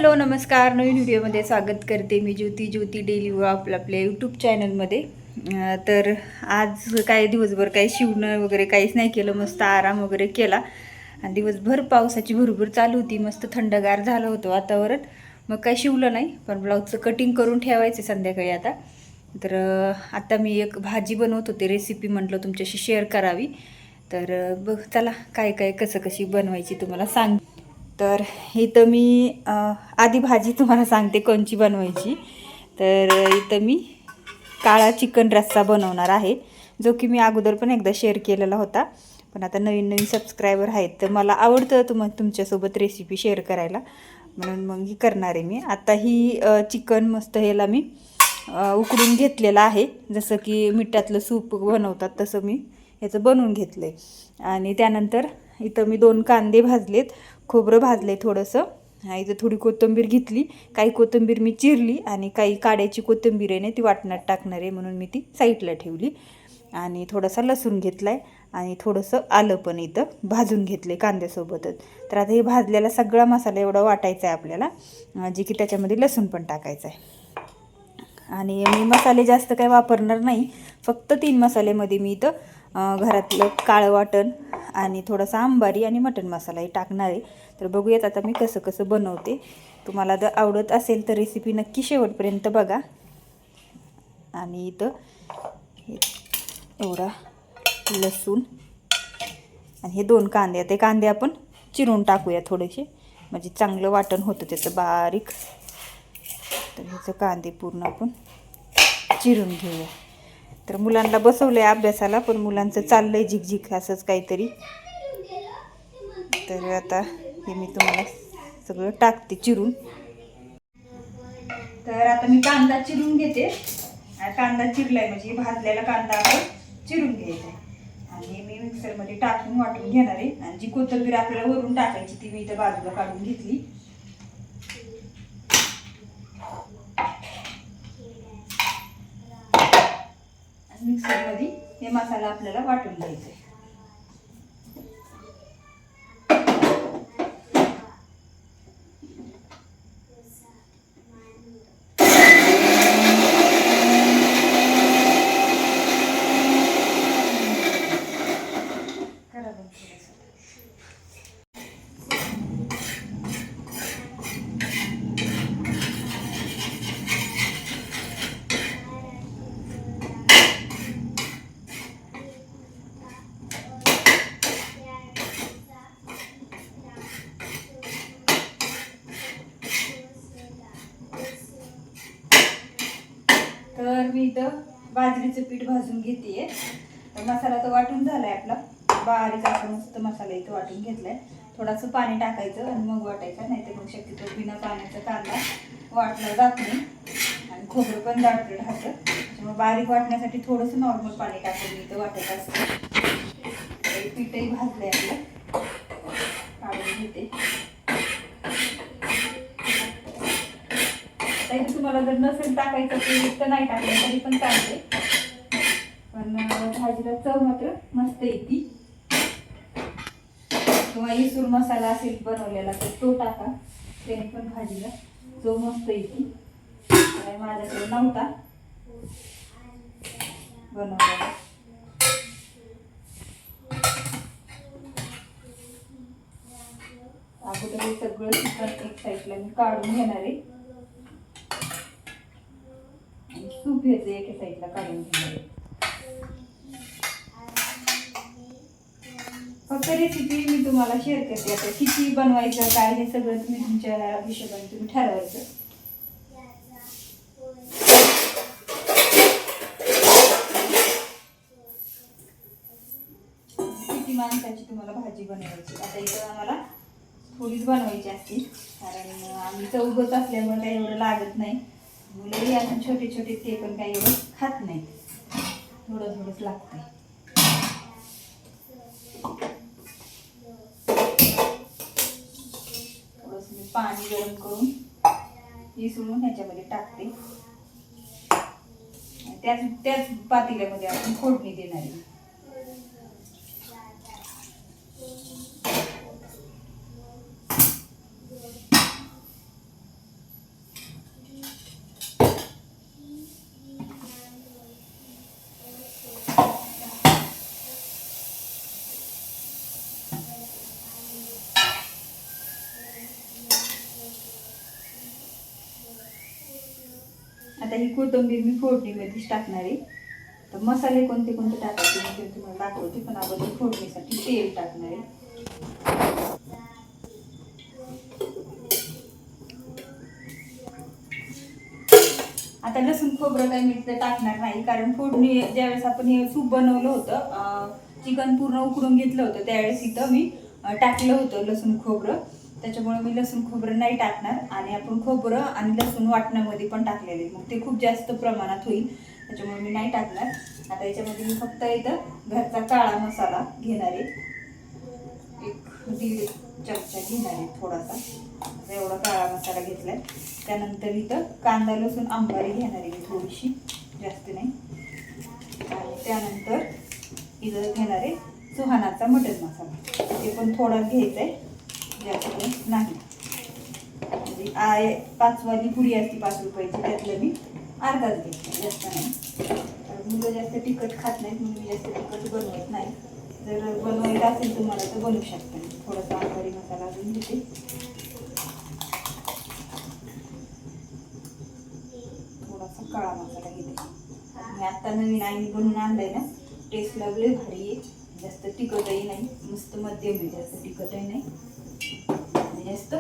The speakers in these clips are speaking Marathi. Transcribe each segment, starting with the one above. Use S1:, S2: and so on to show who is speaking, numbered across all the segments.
S1: हॅलो नमस्कार, नवीन व्हिडिओमध्ये स्वागत करते मी ज्योती डेली व्लॉग आपल्या यूट्यूब चॅनलमध्ये। तर आज काय दिवसभर काही शिवणं वगैरे काहीच नाही केलं, मस्त आराम वगैरे केला आणि दिवसभर पावसाची भुरभुर चालू होती, मस्त थंडगार झालं होतं वातावरण, मग काही शिवलं नाही, पण ब्लाऊजचं कटिंग करून ठेवायचं संध्याकाळी आता। तर आता मी एक भाजी बनवत होते, रेसिपी म्हटलं तुमच्याशी शेअर करावी, तर बघ चला काय काय कसं कशी बनवायची तुम्हाला सांग। तर इथं मी आधी भाजी तुम्हाला सांगते कोणची बनवायची। तर इथं मी काळा चिकन रस्सा बनवणार आहे, जो की मी अगोदर पण एकदा शेअर केलेला होता, पण आता नवीन नवीन सबस्क्रायबर आहेत तर मला आवडतं तुमच्यासोबत रेसिपी शेअर करायला, म्हणून मग ही करणार आहे मी। आता ही चिकन मस्त ह्याला मी उकडून घेतलेलं आहे, जसं की मिठातलं सूप बनवतात तसं मी ह्याचं बनवून घेतलं आहे। आणि त्यानंतर इथं मी 2 कांदे भाजलेत, खोबरं भाजले थोडंसं, इथं थोडी कोथिंबीर घेतली, काही कोथिंबीर मी चिरली आणि काही काड्याची कोथिंबीर आहे ना ती वाटणात टाकणार आहे म्हणून मी ती साईडला ठेवली। आणि थोडासा लसूण घेतला आहे आणि थोडंसं आलं पण इथं भाजून घेतले कांद्यासोबतच। तर आता हे भाजलेला सगळा मसाला एवढा वाटायचा आहे आपल्याला, जे की त्याच्यामध्ये लसूण पण टाकायचं आहे। आणि मी मसाले जास्त काही वापरणार नाही, फक्त 3 मसाल्यामध्ये मी इथं घरातलं काळं वाटण आणि थोडासा अंबारी आणि मटण मसालाही टाकणार आहे। तर बघूयात आता मी कसं कसं बनवते, तुम्हाला जर आवडत असेल तर रेसिपी नक्की शेवटपर्यंत बघा। आणि इथं एवढा लसूण आणि हे 2 कांदे, ते कांदे आपण चिरून टाकूया थोडेसे, म्हणजे चांगलं वाटण होतं त्याचं बारीक। तर ह्याचं कांदे पूर्ण आपण चिरून घेऊया। तर मुलांना बसवलं आहे अभ्यासाला, पण मुलांचं चाललं आहे झिकझिक असंच काहीतरी। तर आता हे मी तुम्हाला सगळं टाकते चिरून। तर आता मी कांदा चिरून घेते, कांदा चिरलाय म्हणजे भाजलेला कांदा आपण चिरून घ्यायचा आहे आणि मी मिक्सरमध्ये टाकून वाटून घेणार आहे। आणि जी कोथिंबीर आपल्याला वरून टाकायची ती मी इथं बाजूला काढून घेतली। मिक्सरमध्ये हे मसाला आपल्याला वाटून घ्यायचा आहे। तर मी इथं बाजरीचं पीठ भाजून घेते। तर मसाला तर वाटून झालाय आपला, बारीक असा मस्त मसाला इथं वाटून घेतलाय। थोडंसं पाणी टाकायचं आणि मग वाटायचं, नाही तर मग शक्यतो बिना पाण्याचा कांदा वाटला जात नाही आणि खोबरं पण दाटलं राहतं, त्याच्यामुळे बारीक वाटण्यासाठी थोडंसं नॉर्मल पाणी टाकून इथं वाटायचं असतं। पीठही भाजलंय आपलं, काढून घेते। तुम्हाला जर नसेल टाकायचं तर नाही टाकलं तरी पण चालते, पण भाजीला चव मात्र मस्त येते। किंवा इसूर मसाला असेल बनवलेला तर तो टाका, त्याने पण भाजीला चव मस्त येते। माझ्याकडे नव्हता बनवलेला, अगोदर हे सगळं चिकन एक साईडला मी काढून घेणार आहे आणि सूप ह्याचं एका साईडला काढून घेणार आहे। फक्त रेसिपी मी तुम्हाला शेअर करते, आता किती बनवायचं काय हे सगळं तुम्ही तुमच्या हिशोबाने तुम्ही ठरवायचं। किती माणसाची तुम्हाला भाजी बनवायची, आता इथं आम्हाला थोडीच बनवायची असते, कारण आम्ही चौघच असल्यामुळे काही एवढं लागत नाही। मुलंही अजून छोटे छोटे, ते पण काही एवढं खात नाही, थोडं थोडंच लागतंय। थोडंसं मी पाणी गरम करून इसळून ह्याच्यामध्ये टाकते, त्याच पातेल्यामध्ये आपण फोडणी देणार आहे। आता ही कोथिंबीर मी फोडणीमध्येच टाकणार आहे. तर मसाले कोणते कोणते टाकायचे मी ते तुम्हाला दाखवते, पण अगोदर फोडणीसाठी तेल टाकणार आहे. आता लसूण खोबरं काही मी तर टाकणार नाही, कारण फोडणी ज्यावेळेस आपण हे सूप बनवलं होतं, चिकन पूर्ण उकडून घेतलं होतं, त्यावेळेस इथं मी टाकलं होतं लसूण खोबरं. त्याच्यामुळे मी लसूण खोबरं नाही टाकणार. आणि आपण खोबरं आणि लसूण वाटणामध्ये पण टाकलेले, मग ते खूप जास्त प्रमाणात होईल, त्याच्यामुळे मी नाही टाकणार. आता याच्यामध्ये मी फक्त इथं घरचा काळा मसाला घेणार आहे, 1-1.5 चमचा घेणार आहे थोडासा. एवढा काळा मसाला घेतलाय. त्यानंतर इथं कांदा लसूण आंबारी घेणार आहे थोडीशी, जास्त नाही. आणि त्यानंतर इथं घेणार आहे सुहानाचा मटन मसाला, ते पण थोडाच घ्यायचा आहे, जास्त नाही. म्हणजे 5 वाली पुडी असते 5 रुपयाची, त्यातलं मी अर्धाच घेतला, जास्त नाही. मुलं जास्त तिखट खात नाहीत म्हणून मी जास्त तिखट बनवत नाही. जर बनवायचं असेल तुम्हाला तर बनवू शकता. थोडासा आंबारी मसाला अजून घेते. थोडासा काळा मसाला घेते. मी आत्ता नवीन आईने बनवून आणलाय ना, टेस्ट लागले भारी आहे. जास्त तिखटही नाही, मस्त मध्यम आहे, जास्त तिखटही नाही आणि जास्त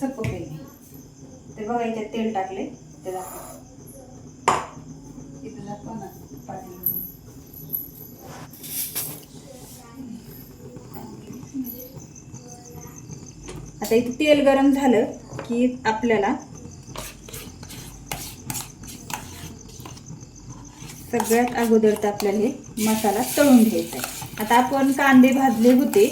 S1: सपकही नाही. तर बघा याच्यात तेल टाकले, ते दाखवा इथं दाखवा ना पाणी. आता इथे तेल गरम झालं की आपल्याला सगळ्यात अगोदर तर आपल्याला हे मसाला तळून घ्यायचा आहे. आता आपण कांदे भाजले होते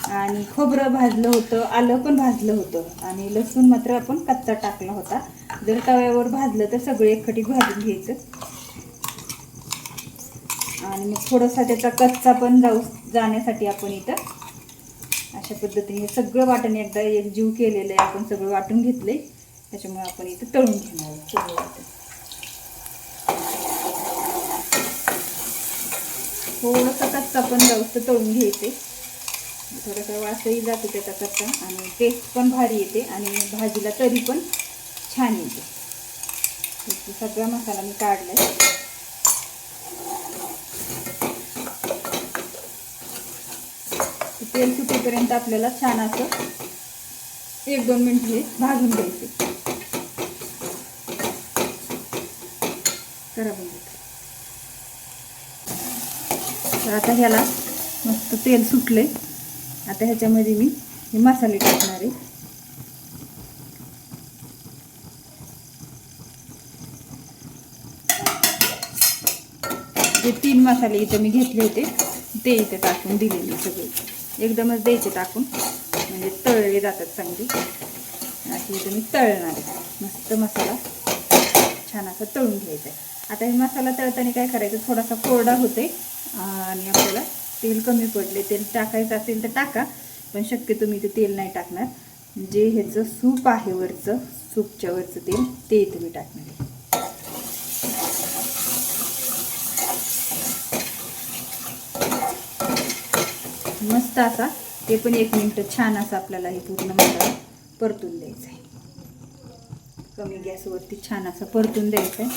S1: आणि खोबरं भाजलं होतं, आलं पण भाजलं होतं आणि लसूण मात्र आपण कच्चा टाकला होता. जर तव्यावर भाजलं तर सगळे एकखटी भाजून घ्यायचं आणि मग थोडासा त्याचा कच्चा पण जाण्यासाठी आपण इथं अशा पद्धतीने सगळं वाटण एकदा एकजीव केलेलं आहे. आपण सगळं वाटून घेतलंय, त्याच्यामुळे आपण इथं तळून घेणार आहोत सगळं वाटण. थोडंसं कच्चा पण जाऊस्त तळून घ्यायचे, थोडासा वासही जातो त्याचा कच्चा आणि टेस्ट पण भारी येते आणि भाजीला तरी पण छान येते. सगळा मसाला मी काढलाय. तेल सुटेपर्यंत आपल्याला छान असं 1-2 मिनिट हे भाजून घ्यायचे. करा बंद. तर आता ह्याला मस्त तेल सुटले. आता ह्याच्यामध्ये मी हे मसाले टाकणार आहे. जे 3 मसाले इथं मी घेतले होते ते इथे टाकून दिलेले सगळे एकदमच द्यायचे टाकून, म्हणजे तळले जातात चांगली. अशी इथं मी तळणार आहे. मस्त मसाला छान असा तळून घ्यायचा आहे. आता हे मसाला तळताना काय करायचं, थोडासा कोरडा होते आणि आपल्याला तेल कमी पडले, तेल टाकायचं असेल तर टाका, पण शक्यतो मी ते तेल नाही टाकणार. जे ह्याचं सूप आहे वरचं, सूपच्या वरचं तेल ते इथे मी टाकणार आहे. मस्त असा ते पण 1 मिनिट छान असा आपल्याला हे पूर्ण मसाला परतून द्यायचा आहे. कमी गॅसवरती छान असं परतून द्यायचं आहे.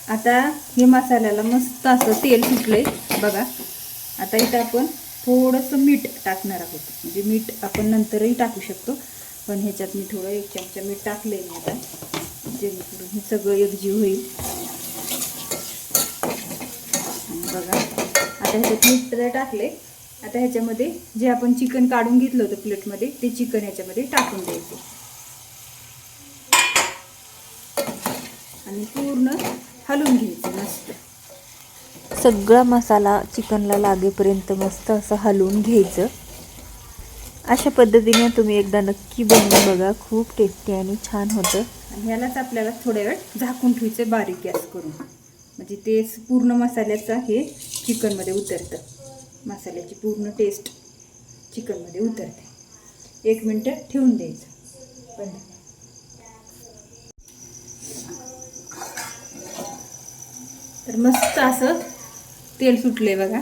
S1: आता हे मसाल्याला मस्त असं तेल सुटलंय बघा. आता इथं आपण थोडंसं मीठ टाकणार आहोत, म्हणजे मीठ आपण नंतरही टाकू शकतो, पण ह्याच्यात मी थोडं 1 चमचा मीठ टाकले मी आता, जेणेकरून हे सगळं एकजीव होईल. बघा आता ह्याच्यात मीठ टाकले. आता ह्याच्यामध्ये जे आपण चिकन काढून घेतलं होतं प्लेटमध्ये, ते चिकन ह्याच्यामध्ये टाकून द्यायचे आणि पूर्ण हलवून घ्यायचं. मस्त सगळा मसाला चिकनला लागेपर्यंत मस्त असं हलवून घ्यायचं. अशा पद्धतीने तुम्ही एकदा नक्की बनवून बघा, खूप टेस्टी आणि छान होतं. आणि ह्यालाच आपल्याला थोड्या वेळ झाकून ठेवायचं बारीक गॅस करून, म्हणजे ते पूर्ण मसाल्याचं हे चिकनमध्ये उतरतं, मसाल्याची पूर्ण टेस्ट चिकनमध्ये उतरते. 1 मिनिट ठेवून द्यायचं बंद. तर मस्त असं तेल सुटले बघा,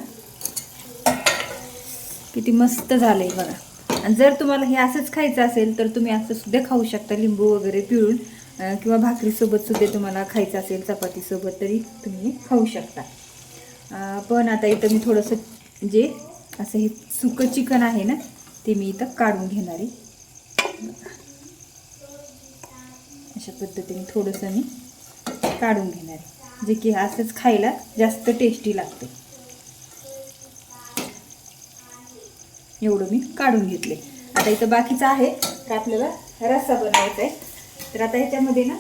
S1: किती मस्त झालंय बघा. आणि जर तुम्हाला हे असंच खायचं असेल तर तुम्ही असं सुद्धा खाऊ शकता, लिंबू वगैरे पिळून, किंवा भाकरीसोबत सुद्धा तुम्हाला खायचं असेल, चपातीसोबत तरी तुम्ही खाऊ शकता. पण आता इथं मी थोडंसं जे असं हे सुकं चिकन आहे ना ते मी इथं काढून घेणार आहे. अशा पद्धतीने थोडंसं मी काढून घेणार आहे, जे की असंच खायला जास्त टेस्टी लागते. एवढं मी काढून घेतले. आता इथं बाकीचं आहे तर आपल्याला रस्सा बनवायचा आहे. तर आता ह्याच्यामध्ये ना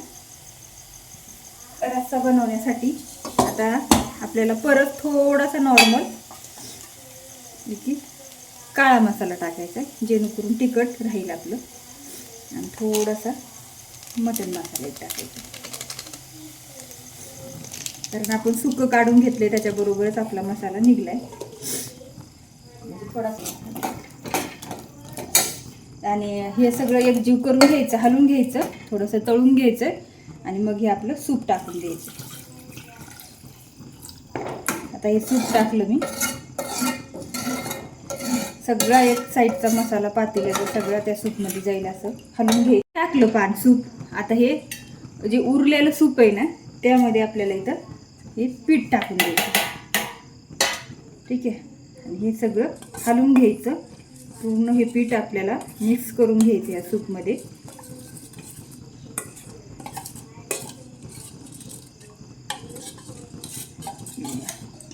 S1: रस्सा बनवण्यासाठी आता आपल्याला परत थोडासा नॉर्मल की काळा मसाला टाकायचा आहे, जेणेकरून तिखट राहील आपलं, आणि थोडासा मटण मसाला टाकायचा. कारण आपण सुकं काढून घेतले त्याच्याबरोबरच आपला मसाला निघलाय. थोडासा आणि हे सगळं एकजीव करून घ्यायचं, हलवून घ्यायचं, थोडंसं तळून घ्यायचं, आणि मग हे आपलं सूप टाकून द्यायचं. आता हे सूप टाकलं मी, सगळा एक साईडचा मसाला पातेल्याचा सगळा त्या सूपमध्ये जाईल असं हलवून घ्यायचं. टाकलं पान सूप. आता हे जे उरलेलं सूप आहे ना त्यामध्ये आपल्याला इथं हे पीठ टाकून द्यायचं. ठीक आहे, आणि हे सगळं हलवून घ्यायचं. पूर्ण हे पीठ आपल्याला मिक्स करून घ्यायचं या सूपमध्ये.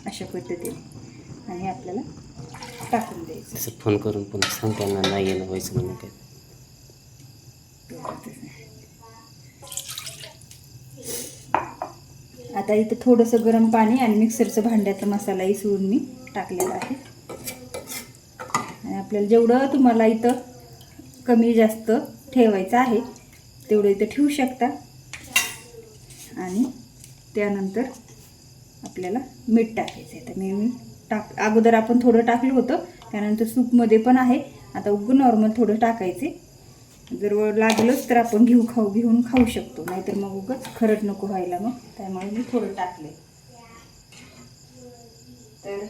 S1: अशा पद्धतीने, आणि आपल्याला टाकून द्यायचं.
S2: असं फोन करून पुन्हा सांगताना नाही येणं व्हायचं म्हणून काय.
S1: आता इथं थोडंसं गरम पाणी आणि मिक्सरचं भांड्याचा मसालाही सोडून मी टाकलेला आहे. आणि आपल्याला जेवढं तुम्हाला इथं कमी जास्त ठेवायचं आहे तेवढं इथं ठेवू शकता. आणि त्यानंतर आपल्याला मीठ टाकायचं आहे. तर मी अगोदर आपण थोडं टाकलं होतं, त्यानंतर सूपमध्ये पण आहे. आता उगं नॉर्मल थोडं टाकायचे. जर लागलंच तर आपण घेऊन खाऊ शकतो, नाहीतर मग उगंच खरट नको व्हायला मग, त्यामुळे मी थोडं टाकले. तर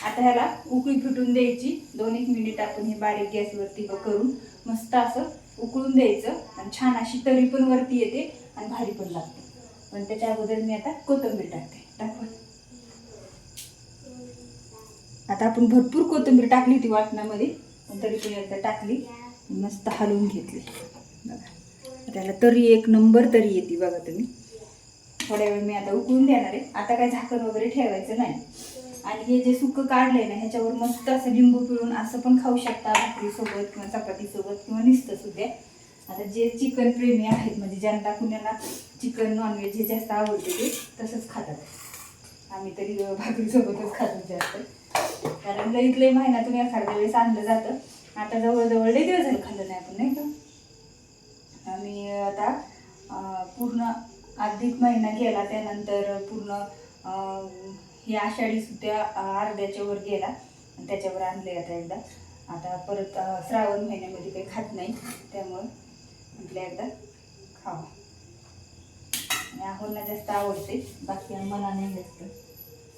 S1: आता ह्याला उकळी फुटून द्यायची. 2-1 मिनिट आपण हे बारीक गॅसवरती करून मस्त असं उकळून द्यायचं, आणि छान अशी तरी पण वरती येते आणि भारी पण लागते. पण त्याच्या अगोदर मी आता कोथिंबीर टाकते. आता आपण भरपूर कोथिंबीर टाकली होती वाटणामध्ये, पण तरी पण एकदा टाकली, मस्त हलवून घेतली. बघा त्याला तरी एक नंबर तरी येते बघा तुम्ही. थोड्या वेळ मी आता उकळून देणार आहे. आता काय झाकण वगैरे ठेवायचं नाही. आणि हे जे सुकं काढलंय ना ह्याच्यावर मस्त असं लिंबू पिळून असं पण खाऊ शकता, भाकरीसोबत किंवा चपातीसोबत किंवा नुसतं सुद्धा. आता जे चिकन प्रेमी आहेत, म्हणजे ज्यांना कुणाला चिकन नॉनव्हेज हे जास्त आवडते ते तसंच खातात. आम्ही तरी भाकरीसोबतच खातो जास्त, कारण लई महिन्यातून एखाद्या वेळेस आणलं जातं. आता जवळजवळ लई दिवस झालं खाल्लं नाही आपण, नाही का. आम्ही आता पूर्ण अधिक महिना गेला, त्यानंतर पूर्ण ही आषाढी सुद्धा अर्ध्याच्या वर गेला, आणि त्याच्यावर आणले आता एकदा. आता परत श्रावण महिन्यामध्ये काही खात नाही, त्यामुळं म्हटलं एकदा खावा. आणि आहोंना जास्त आवडते, बाकी मला नाही जास्त.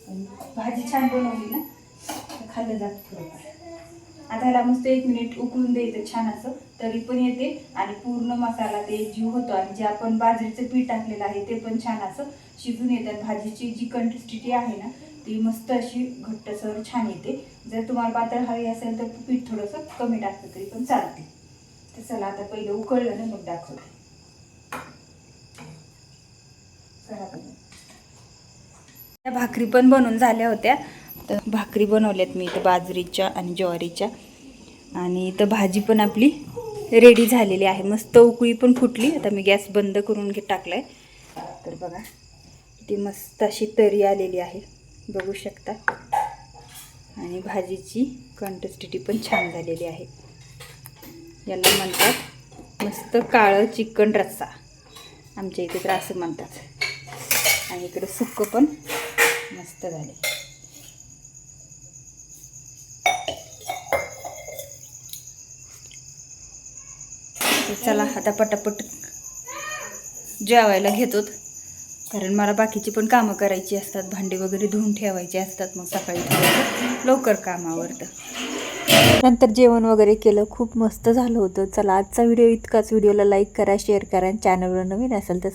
S1: पण भाजी छान बनवली ना तर खाल्लं जातं थोडंफार. आता ह्याला मस्त 1 मिनिट उकळून द्यायचं, छान असं तरी पण येते, आणि पूर्ण मसाला ते जीव होतो, आणि जे आपण बाजरीचं पीठ टाकलेलं आहे ते पण छान असं शिजून येतात. भाजीची जी कंसिस्टन्सी आहे ना ती मस्त अशी घट्टसर छान येते. जर तुम्हाला पातळ हवी असेल तर पीठ थोडंसं कमी टाकलं तरी पण चालते. तर चला आता पहिलं उकळलं ना मग दाखवते. त्या भाकरी पण बनवून झाल्या होत्या. तर भाकरी बनवल्यात मी इथं बाजरीच्या आणि ज्वारीच्या, आणि इथं भाजी पण आपली रेडी झालेली आहे. मस्त उकळी पण फुटली. आता मी गॅस बंद करून टाकलाय. तर बघा ती मस्त अशी तरी आलेली आहे, बघू शकता. आणि भाजीची कंसिस्टन्सी पण छान झालेली आहे. याला म्हणतात मस्त काळं चिकन रस्सा, आमच्या इथे तर असं म्हणतात. आणि इकडे सुक्क पण मस्त झाले. चला आता पटापट जेवायला घेतोत, कारण मला बाकीची पण कामं करायची असतात. भांडी वगैरे धुवून ठेवायची असतात, मग सकाळी लवकर काम आवरतं. नंतर जेवण वगैरे केलं, खूप मस्त झालं होतं. चला आजचा व्हिडिओ इतकाच. व्हिडिओला लाईक करा, शेअर करा, चॅनलवर नवीन असेल तर